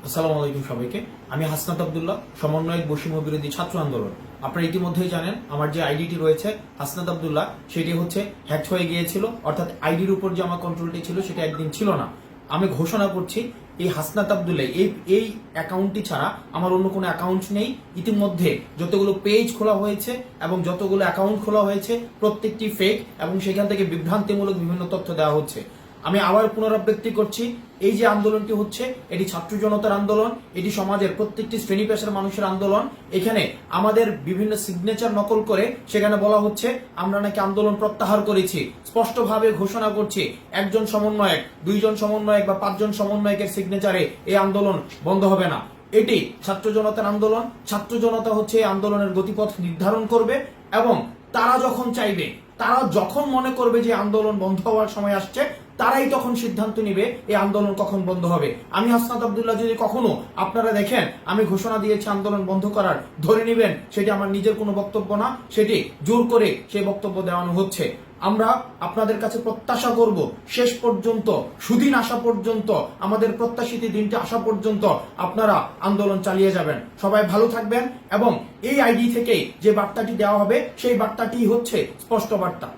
আসসালামু আলাইকুম সবাইকে। আমি হাসনাত আব্দুল্লাহ, সমন্বয়ক বৈষম্য বিরোধী ছাত্র আন্দোলন। আপনারা ইতিমধ্যেই জানেন আমার যে আইডিটি রয়েছে হাসনাত আব্দুল্লাহ, সেটি হচ্ছে হ্যাক হয়ে গিয়েছিল, অর্থাৎ আইডির উপর যে আমার কন্ট্রোলটি ছিল সেটা একদিন ছিল না। আমি ঘোষণা করছি এই হাসনাত আব্দুল্লাহ এই অ্যাকাউন্টটি ছাড়া আমার অন্য কোনো অ্যাকাউন্ট নেই। ইতিমধ্যে যতগুলো পেজ খোলা হয়েছে এবং যতগুলো অ্যাকাউন্ট খোলা হয়েছে প্রত্যেকটি ফেক এবং সেখান থেকে বিভ্রান্তিমূলক বিভিন্ন তথ্য দেওয়া হচ্ছে। আমি আবার পুনরাবৃত্তি করছি, এই যে আন্দোলনটি হচ্ছে এটি ছাত্র জনতার আন্দোলন, এটি সমাজের প্রত্যেকটি শ্রেণী পেশার মানুষের আন্দোলন। এখানে আমাদের বিভিন্ন সিগনেচার নকল করে সেখানে বলা হচ্ছে আমরা নাকি আন্দোলন প্রত্যাহার করেছি। স্পষ্টভাবে ঘোষণা করছি, একজন সমন্বয়ক, দুইজন সমন্বয়ক বা পাঁচজন সমন্বয়কের সিগনেচারে এই আন্দোলন বন্ধ হবে না। এটি ছাত্র জনতার আন্দোলন। ছাত্র জনতা হচ্ছে এই আন্দোলনের গতিপথ নির্ধারণ করবে এবং তারা যখন চাইবে, তারা যখন মনে করবে যে আন্দোলন বন্ধ হওয়ার সময় আসছে, তারাই তখন সিদ্ধান্ত নিবে এই আন্দোলন কখন বন্ধ হবে। আমি হাসনাত আব্দুল্লাহ যদি কখনো আপনারা দেখেন আমি ঘোষণা দিয়েছি আন্দোলন বন্ধ করার, ধরে নেবেন সেটি আমার নিজের কোনো বক্তব্য না, সেটি জোর করে সেই বক্তব্য দেওয়ানো হচ্ছে। আমরা আপনাদের কাছে প্রত্যাশা করব শেষ পর্যন্ত, সুদিন আসা পর্যন্ত, আমাদের প্রত্যাশিত দিনটি আসা পর্যন্ত আপনারা আন্দোলন চালিয়ে যাবেন। সবাই ভালো থাকবেন এবং এই আইডি থেকে যে বার্তাটি দেওয়া হবে সেই বার্তাটি হচ্ছে স্পষ্ট বার্তা।